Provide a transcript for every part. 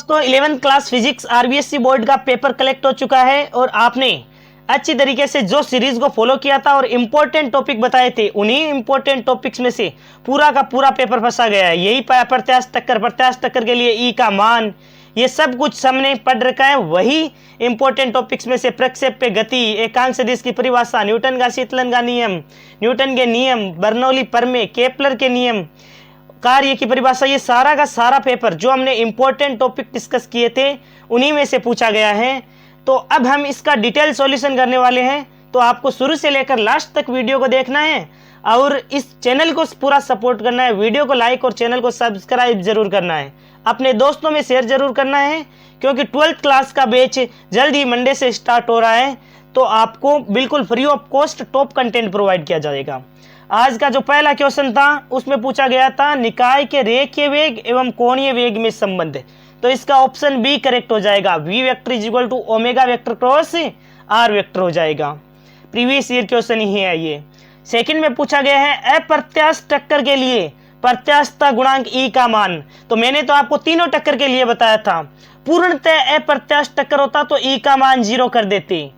दोस्तों 11th class physics RBSC board का paper collect हो चुका है और आपने अच्छी तरीके से जो सीरीज को फॉलो किया था और इम्पोर्टेंट टॉपिक बताए थे, उन्हीं इम्पोर्टेंट टॉपिक्स में से पूरा का पूरा पेपर फंसा गया है। यही प्रत्यास्थ टक्कर के लिए ई का मान, ये सब कुछ हमने पढ़ रखा है। वही इंपॉर्टेंट टॉपिक्स में से प्रक्षेप्य गति, एकांक सदिश की परिभाषा, न्यूटन का शीतलन का नियम, न्यूटन के नियम, बर्नौली प्रमेय, केपलर के नियम, कार्य की परिभाषा, ये सारा का सारा पेपर जो हमने इंपॉर्टेंट टॉपिक डिस्कस किए थे उन्हीं में से पूछा गया है। तो अब हम इसका डिटेल सॉल्यूशन करने वाले हैं, तो आपको शुरू से लेकर लास्ट तक वीडियो को देखना है और इस चैनल को पूरा सपोर्ट करना है। वीडियो को लाइक और चैनल को सब्सक्राइब जरूर करना है, अपने दोस्तों में शेयर जरूर करना है, क्योंकि 12th क्लास का बैच जल्द ही मंडे से स्टार्ट हो रहा है। तो आपको बिल्कुल free of cost top content provide किया जाएगा। आज का जो पहला क्वेश्चन था उसमें पूछा गया था निकाय के रेखीय वेग एवं कोणीय वेग में संबंध, तो इसका ऑप्शन बी करेक्ट हो जाएगा। V vector is equal to omega vector cross R vector हो जाएगा। प्रीवियस ईयर क्वेश्चन ही है ये। सेकंड में पूछा गया है अप्रत्यास्थ टक्कर के लिए प्रत्यास्थता गुणांक ई का मान, तो मैंने तो आपको तीनों टक्कर के लिए बताया था। पूर्णतः अप्रत्यास्थ टक्कर होता तो ई का मान 0 कर देते,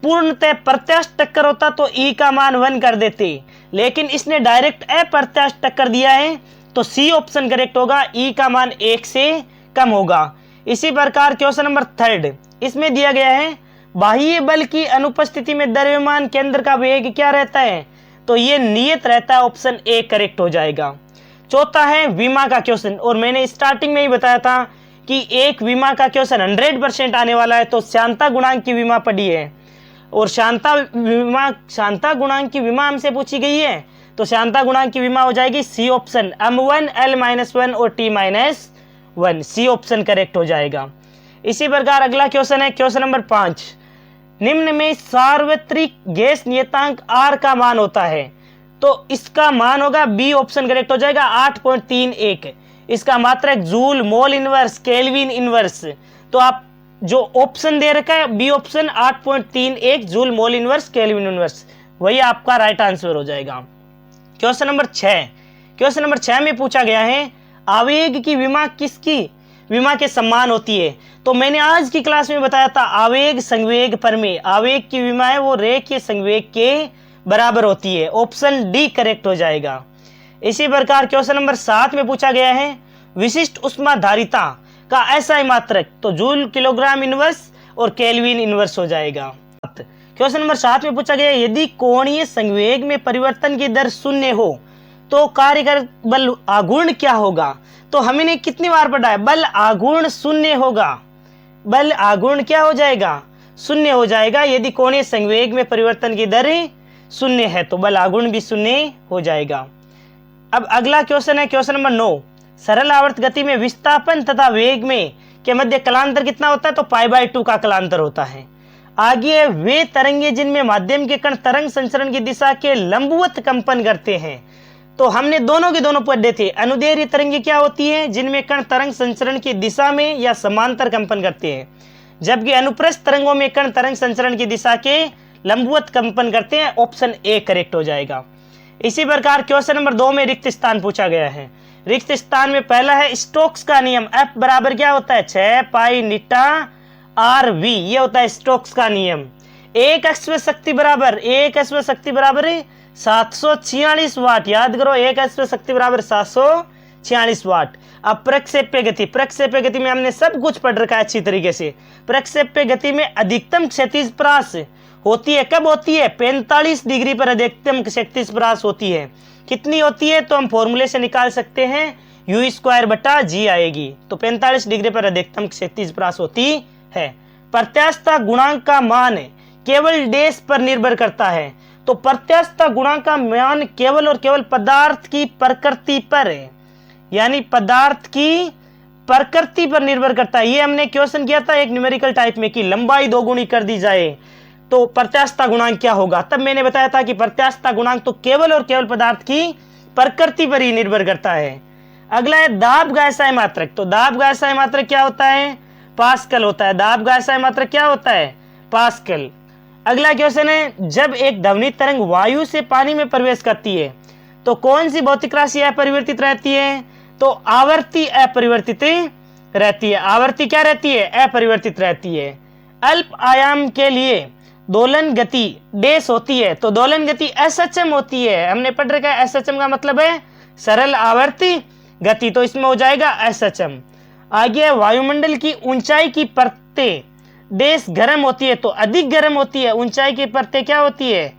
पूर्णतः प्रत्यास्थ टक्कर होता तो ई का मान 1 कर देते, लेकिन इसने डायरेक्ट अप्रत्यास्थ टक्कर दिया है तो सी ऑप्शन करेक्ट होगा, ई का मान 1 से कम होगा। इसी प्रकार क्वेश्चन नंबर 3, इसमें दिया गया है बाह्य बल की अनुपस्थिति में द्रव्यमान केंद्र का वेग क्या रहता है, तो ये नियत रहता है, ऑप्शन ए करेक्ट हो जाएगा। चौथा है विमा का क्वेश्चन, और मैंने स्टार्टिंग में ही बताया था कि एक विमा का क्वेश्चन 100% आने वाला है, तो श्यानता गुणांक की विमा पड़ी है और श्यानता गुणांक की विमा हमसे पूछी गई है, तो श्यानता गुणांक की विमा हो जाएगी सी ऑप्शन, m1 l-1 और t-1, सी ऑप्शन करेक्ट हो जाएगा। इसी प्रकार अगला क्वेश्चन है क्वेश्चन नंबर 5, निम्न में सार्वत्रिक गैस नियतांक R का मान होता है, तो इसका मान होगा बी ऑप्शन करेक्ट हो जाएगा 8.31। इसका मात्रक joule, mole inverse, kelvin inverse, तो आप जो ऑप्शन दे रखा है B option 8.31 joule, mole inverse, kelvin inverse, वही आपका राइट आंसर हो जाएगा। क्वेश्चन नंबर 6, क्वेश्चन नंबर 6 में पूछा गया है आवेग की विमा किसकी विमा के समान होती है, तो मैंने आज की क्लास में बताया था आवेग संवेग प्रमेय, आवेग की विमा है वो रेखीय संवेग के बराबर होती है, ऑप्शन डी करेक्ट हो जाएगा। इसी प्रकार क्वेश्चन नंबर 7 में पूछा गया है विशिष्ट उष्माधारिता का एसआई मात्रक, तो जूल किलोग्राम इनवर्स और केल्विन इनवर्स हो जाएगा। क्वेश्चन नंबर 7 में पूछा गया यदि कोणीय संवेग में परिवर्तन की दर 0 हो तो कार्यकर बल आघूर्ण क्या होगा, तो हमने कितनी बार पढ़ा है, बल आघूर्ण 0 होगा, बल आघूर्ण क्या हो जाएगा, 0 हो जाएगा। यदि कोणीय संवेग में परिवर्तन की दर 0 है तो बल आघूर्ण भी 0 हो जाएगा। अब अगला क्वेश्चन है क्वेश्चन नंबर 9, सरल आवर्त गति में विस्थापन तथा वेग में के मध्य कलांतर कितना होता है, तो π/2 का कलांतर होता है। आगे वे तरंगे जिनमें माध्यम के कण तरंग संचरण की दिशा के लंबवत कंपन करते हैं, तो हमने दोनों के दोनों पढ़े थे। अनुदैर्घ्य तरंगे क्या होती है, जिनमें कण तरंग संचरण की दिशा में या समांतर कंपन करते हैं, जबकि अनुप्रस्थ तरंगों में कण तरंग संचरण की दिशा के लंबवत कंपन करते हैं, ऑप्शन ए करेक्ट हो जाएगा। इसी प्रकार क्वेश्चन नंबर 2 में रिक्त स्थान पूछा गया है। रिक्त स्थान में पहला है स्टोक्स का नियम, F बराबर क्या होता है 6 पाई नीटा RV, ये होता है स्टोक्स का नियम। एक अश्व शक्ति बराबर 746 वाट, याद करो एक अश्व शक्ति बराबर 746 वाट। अब प्रक्षेप्य गति में हमने सब कुछ पढ़ रखा है अच्छी तरीके से। प्रक्षेप्य गति में अधिकतम क्षैतिज परास होती है, कब होती है, 45 डिग्री पर अधिकतम क्षैतिज परास होती है। कितनी होती है, तो हम फॉर्मूले से निकाल सकते हैं u²/g आएगी, तो 45 डिग्री पर अधिकतम क्षैतिज परास होती है। प्रत्यास्थता गुणांक का मान केवल डैश पर निर्भर करता है, तो प्रत्यास्थता गुणांक का मान केवल और केवल पदार्थ की प्रकृति पर है, यानी पदार्थ की प्रकृति पर निर्भर करता है। ये हमने क्वेश्चन किया था एक न्यूमेरिकल टाइप में कि लंबाई 2 गुनी कर दी जाए तो प्रत्यास्थता गुणांक क्या होगा, तब मैंने बताया था कि प्रत्यास्थता गुणांक तो केवल और केवल पदार्थ की प्रकृति पर ही निर्भर करता है। अगला है दाब का एसआई मात्रक, तो दाब का एसआई मात्रक क्या होता है, पास्कल होता है। दाब का एसआई मात्रक क्या होता है, पास्कल। अगला क्वेश्चन है जब एक ध्वनित तरंग वायु से पानी में प्रवेश करती है तो कौन सी भौतिक राशि अपरिवर्तित रहती है, तो आवर्ती अपरिवर्तित रहती है, आवर्ती क्या रहती है, अपरिवर्तित रहती है। अल्प आयाम के लिए दोलन गति डैश होती है, तो दोलन गति एसएचएम होती है। हमने पढ़ रखा है एसएचएम का मतलब है सरल आवर्ती गति, तो इसमें हो जाएगा एसएचएम। आगे वायुमंडल की ऊंचाई की परतें डैश गर्म होती है, तो अधिक गर्म होती है। ऊंचाई की परतें क्या होती है,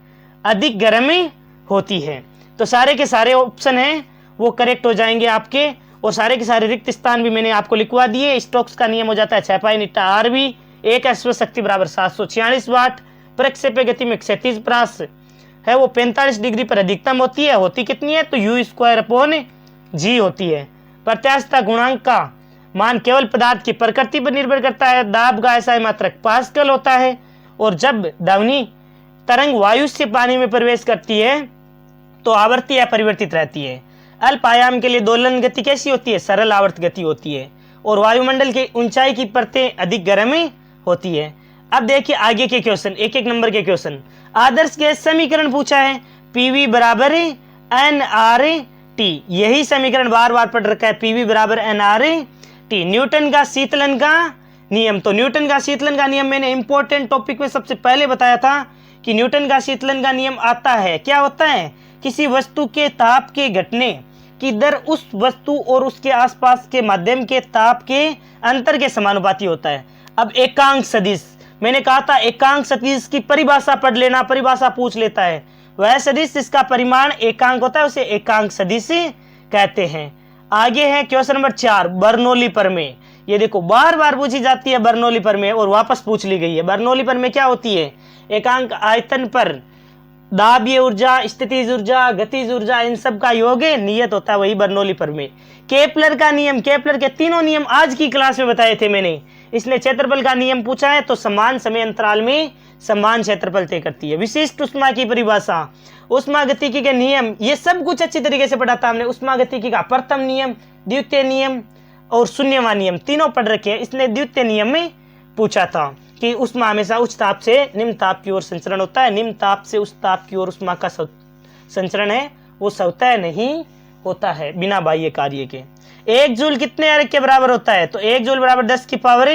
अधिक गर्मी होती है। तो सारे के सारे ऑप्शन हैं वो करेक्ट हो जाएंगे आपके, और सारे के सारे रिक्त स्थान भी मैंने आपको लिखवा दिए। स्टोक्स का नियम हो जाता है 6 पाई नीटा आर भी, एक अश्व शक्ति बराबर 746 वाट। प्रक्षेप्य गति में क्षैतिज परास है वो 45 डिग्री पर अधिकतम होती है, होती कितनी है, तो यू स्क्वायर अपॉन जी होती है। प्रत्यास्थता गुणांक का मान केवल पदार्थ की प्रकृति पर निर्भर करता है। दाब का ऐसा मात्रक पास्कल होता है, और जब ध्वनि तरंग वायु से पानी में प्रवेश करती है तो आवर्ती अपरिवर्तित रहती है। अल्प आयाम के लिए दोलन गति कैसी होती है, सरल आवर्त गति होती है, और वायुमंडल की ऊंचाई की परतें अधिक गर्म होती है। अब देखिए आगे के क्वेश्चन, एक एक नंबर के क्वेश्चन। आदर्श गैस समीकरण पूछा है, पीवी बराबर एन आर टी, यही समीकरण बार बार पढ़ रखा है, पीवी बराबर एन आर टी। न्यूटन का शीतलन का नियम, तो न्यूटन का शीतलन का नियम मैंने इंपॉर्टेंट टॉपिक में सबसे पहले बताया था कि न्यूटन का शीतलन का नियम आता है, क्या होता है, किसी वस्तु के ताप के घटने की दर उस वस्तु और उसके आसपास के माध्यम के ताप के अंतर के समानुपाती होता है। अब एकांक सदिश, मैंने कहा था एकांक सदिश की परिभाषा पढ़ लेना, परिभाषा पूछ लेता है। वह सदिश जिसका परिमाण एकांक होता है उसे एकांक सदिश कहते हैं। आगे है क्वेश्चन नंबर 4, बर्नौली प्रमेय। ये देखो बार बार पूछी जाती है बर्नौली प्रमेय, और वापस पूछ ली गई है। बर्नौली प्रमेय क्या होती है, एकांक आयतन पर दाबीय ऊर्जा, स्थितिज ऊर्जा, गतिज ऊर्जा, इन सब का योग नियत होता है, वही बर्नौली प्रमेय। केपलर का नियम, केपलर के तीनों नियम आज की क्लास में बताए थे मैंने, इसलिए क्षेत्रफल का नियम पूछा है तो समान समय अंतराल में समान क्षेत्रफल तय करती है। विशिष्ट उष्मा की परिभाषा, उष्मागतिकी के नियम, ये सब कुछ अच्छी तरीके से पढ़ा था हमने। उष्मागतिकी का प्रथम नियम, द्वितीय नियम और शून्यवां नियम तीनों पढ़ रखे हैं। इसने द्वितीय नियम में पूछा था कि उष्मा हमेशा उच्च ताप से निम्न ताप की ओर संचरण होता है, निम्न ताप से उच्च ताप की ओर उष्मा का संचरण है वो स्वतः नहीं होता है बिना बाह्य कार्य के। 1 जूल कितने अर्घ के बराबर होता है, तो 1 जूल बराबर 10 की पावर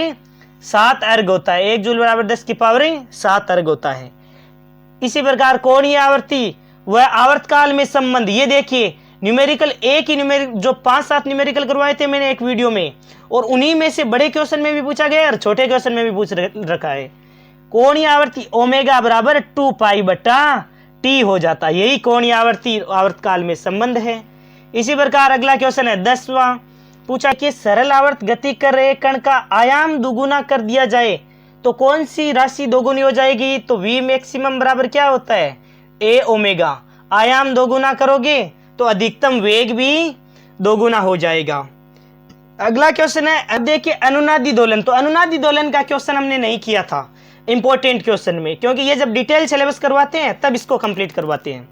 7 अर्घ होता है। 1 जूल बराबर 10 की पावर 7 अर्घ होता है। इसी प्रकार कोणीय आवर्ती वह आवर्तकाल में संबंध, ये देखिए न्यूमेरिकल, एक ही न्यूमेरिकल जो 5-7 न्यूमेरिकल करवाए थे मैंने एक वीडियो में, और उन्हीं में से बड़े क्वेश्चन में भी पूछा गया और छोटे क्वेश्चन में भी पूछ रखा है। कोणीय आवर्ती ओमेगा बराबर 2 पाई बटा टी हो जाता है, यही कोणीय आवर्ती आवर्तकाल में संबंध है। इसी प्रकार अगला क्वेश्चन है 10वां, पूछा कि सरल आवर्त गति कर रहे कण का आयाम दुगुना कर दिया जाए तो कौन सी राशि दोगुनी हो जाएगी, तो V मैक्सिमम बराबर क्या होता है, A ओमेगा। आयाम दोगुना करोगे तो अधिकतम वेग भी दोगुना हो जाएगा। अगला क्वेश्चन है, अब देखिए अनुनादी दोलन, तो अनुनादी दोलन का क्वेश्चन हमने नहीं किया था इंपॉर्टेंट क्वेश्चन में, क्योंकि ये जब डिटेल सिलेबस करवाते हैं तब इसको कंप्लीट करवाते हैं।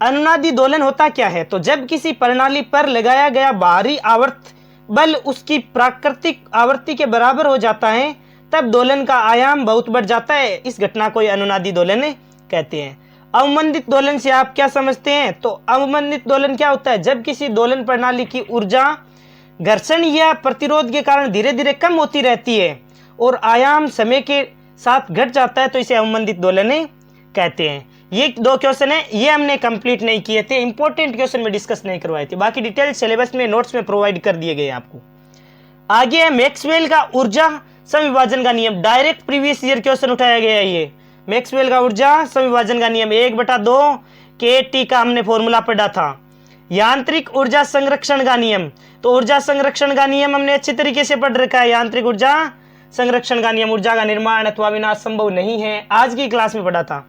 अनुनादी दोलन होता क्या है, तो जब किसी प्रणाली पर लगाया गया बाहरी आवर्त बल उसकी प्राकृतिक आवर्ती के बराबर हो जाता है तब दोलन का आयाम बहुत बढ़ जाता है, इस घटना को अनुनादी दोलन कहते हैं। अवमंदित दोलन से आप क्या समझते हैं, तो अवमंदित दोलन क्या होता है, जब किसी दोलन प्रणाली की ऊर्जा घर्षण या प्रतिरोध के कारण धीरे धीरे कम होती रहती है और आयाम समय के साथ घट जाता है तो इसे अवमंदित दोलन कहते हैं। ये 2 क्वेश्चन है, ये हमने कंप्लीट नहीं किए थे, इंपॉर्टेंट क्वेश्चन में डिस्कस नहीं करवाए थे, बाकी डिटेल सिलेबस में नोट्स में प्रोवाइड कर दिए गए आपको। आगे है मैक्सवेल का ऊर्जा सविभाजन का नियम, डायरेक्ट प्रीवियस ईयर क्वेश्चन उठाया गया है। ये मैक्सवेल का ऊर्जा सविभाजन का नियम 1/2 kT का हमने फॉर्मूला पढ़ा था। यांत्रिक ऊर्जा संरक्षण का नियम, तो ऊर्जा संरक्षण का नियम हमने अच्छे तरीके से पढ़ रखा है। यांत्रिक ऊर्जा संरक्षण का नियम, ऊर्जा का निर्माण अथवा विनाश संभव नहीं है, आज की क्लास में पढ़ा था।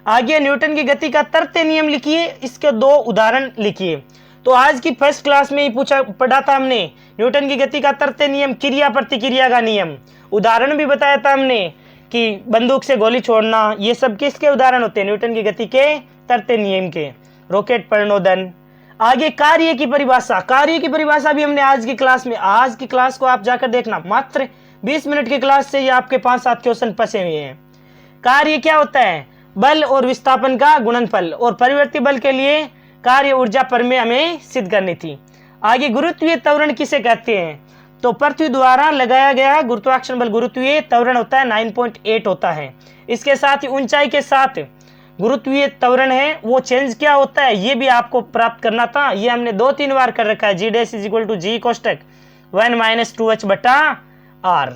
आगे न्यूटन की गति का तरते नियम लिखिए, इसके 2 उदाहरण लिखिए। तो आज की फर्स्ट क्लास में ही पढ़ा था हमने न्यूटन की गति का तरते नियम, क्रिया प्रतिक्रिया का नियम, उदाहरण भी बताया था हमने कि बंदूक से गोली छोड़ना, ये सब किसके उदाहरण होते हैं, न्यूटन की गति के तरते नियम के। रॉकेट प्रणोदन। आगे कार्य की परिभाषा, कार्य की परिभाषा भी हमने आज की क्लास में, आज की क्लास को आप जाकर देखना, मात्र 20 मिनट की क्लास से ये आपके 5-7 क्वेश्चन फंसे हुए हैं। कार्य क्या होता है, बल और विस्थापन का गुणनफल, और परिवर्ती बल के लिए कार्य ऊर्जा प्रमेय हमें सिद्ध करनी थी। आगे गुरुत्वीय त्वरण किसे कहते हैं, तो पृथ्वी द्वारा लगाया गया गुरुत्वाकर्षण बल गुरुत्वीय त्वरण होता है 9.8 होता है। इसके साथ ही ऊंचाई के साथ गुरुत्वीय त्वरण है वो चेंज क्या होता है ये भी आपको प्राप्त करना था। ये हमने 2-3 बार कर रखा है। G' = G कोष्टक 1 - 2h बटा r।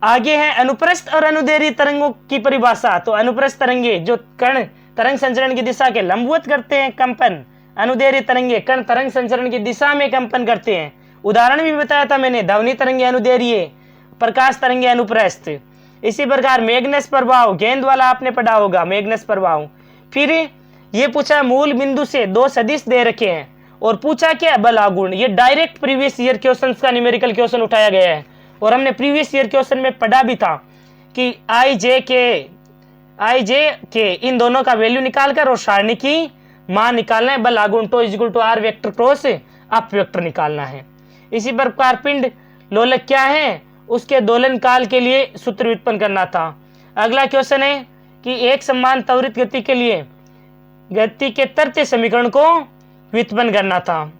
आगे है अनुप्रस्थ और अनुदैर्घ्य तरंगों की परिभाषा। तो अनुप्रस्थ तरंगे जो कण तरंग संचरण की दिशा के लंबवत करते हैं कंपन, अनुदैर्घ्य तरंगे कण तरंग संचरण की दिशा में कंपन करते हैं। उदाहरण भी बताया था मैंने, ध्वनि तरंगे अनुदैर्घ्य, प्रकाश तरंगे अनुप्रस्थ। इसी प्रकार मैग्नेस प्रभाव, गेंद वाला आपने पढ़ा होगा मैग्नेस प्रभाव। फिर ये पूछा मूल बिंदु से 2 सदिश दे रखे हैं और पूछा क्या बल आघूर्ण। ये डायरेक्ट प्रीवियस ईयर क्वेश्चंस का न्यूमेरिकल क्वेश्चन उठाया गया है और हमने प्रीवियस ईयर क्वेश्चन में पढ़ा भी था कि आई जे के इन दोनों का वैल्यू निकालकर और सारणी की मान निकालना है। बल आघूर्ण टो = r वेक्टर क्रॉस अप वेक्टर निकालना है। इसी प्रकार पिंड लोलक क्या है उसके दोलन काल के लिए सूत्र व्युत्पन्न करना था। अगला क्वेश्चन है कि एक समान त्वरित गति के लिए गति के तृतीय समीकरण को व्युत्पन्न करना था।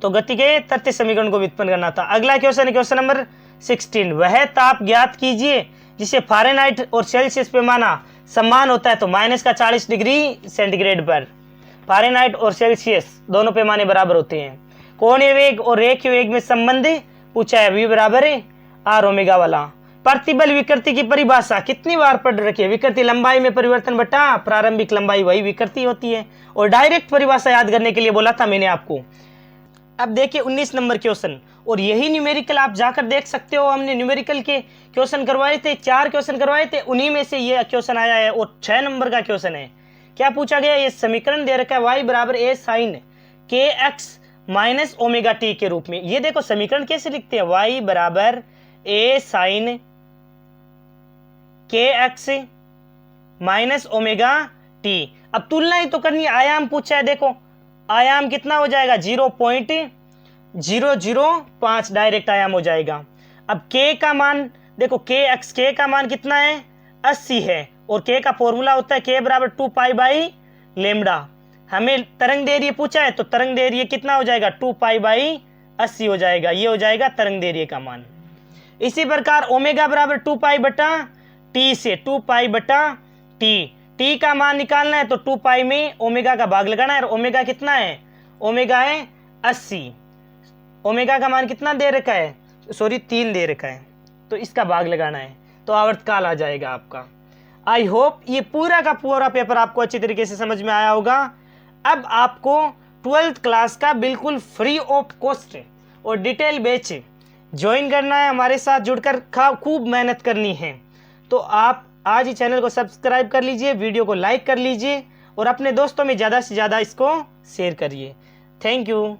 तो गति के तृतीय समीकरण को व्युत्पन्न करना था। अगला क्वेश्चन है क्वेश्चन नंबर 16। वह ताप ज्ञात कीजिए जिसे फ़ारेनहाइट और सेल्सियस पैमाना समान होता है। तो -40 डिग्री सेंटीग्रेड पर फ़ारेनहाइट और सेल्सियस दोनों पैमाने बराबर होते हैं। कोणीय वेग और रेखीय वेग में संबंध पूछा है, v = r ओमेगा वाला। प्रतिबल विकृति की परिभाषा कितनी बार पढ़ रखी है। विकृति लंबाई में परिवर्तन बटा प्रारंभिक लंबाई, वही विकृति होती है। और डायरेक्ट परिभाषा याद करने के लिए बोला था मैंने आपको। अब देखिए 19 नंबर क्वेश्चन, और यही न्यूमेरिकल आप जाकर देख सकते हो। हमने न्यूमेरिकल के क्वेश्चन करवाए थे, 4 क्वेश्चन करवाए थे, उन्हीं में से ये क्वेश्चन आया है और 6 नंबर का क्वेश्चन है। क्या पूछा गया, ये समीकरण दे रखा है y = a sin kx - omega t के रूप में। ये देखो समीकरण कैसे लिखते हैं, y = a sin kx - omega t। अब तुलना ही तो करनी है, आयाम पूछा है। देखो आयाम कितना हो जाएगा 0.005 डायरेक्ट आयाम हो जाएगा। अब k का मान देखो, k का मान कितना है 80 है और k का फॉर्मूला होता है k = 2π/λ। हमें तरंग दैर्घ्य पूछा है तो तरंग दैर्घ्य कितना हो जाएगा 2π/80 हो जाएगा। ये हो जाएगा तरंग दैर्घ्य का मान। इसी प्रकार ओमेगा = 2π/t से 2π/t, t का मान निकालना है तो 2π में ओमेगा का भाग लगाना है। और ओमेगा कितना है, ओमेगा है 80। ओमेगा का मान कितना दे रखा है, सॉरी 3 दे रखा है, तो इसका भाग लगाना है तो आवर्तकाल आ जाएगा आपका। आई होप ये पूरा का पूरा पेपर आपको अच्छी तरीके से समझ में आया होगा। अब आपको 12th क्लास का बिल्कुल फ्री ऑफ कॉस्ट और डिटेल बैच ज्वाइन करना है, हमारे साथ जुड़कर खूब मेहनत करनी है। तो आप आज ही चैनल को सब्सक्राइब कर लीजिए, वीडियो को लाइक कर लीजिए और अपने दोस्तों में ज़्यादा से ज़्यादा इसको शेयर करिए। Thank you.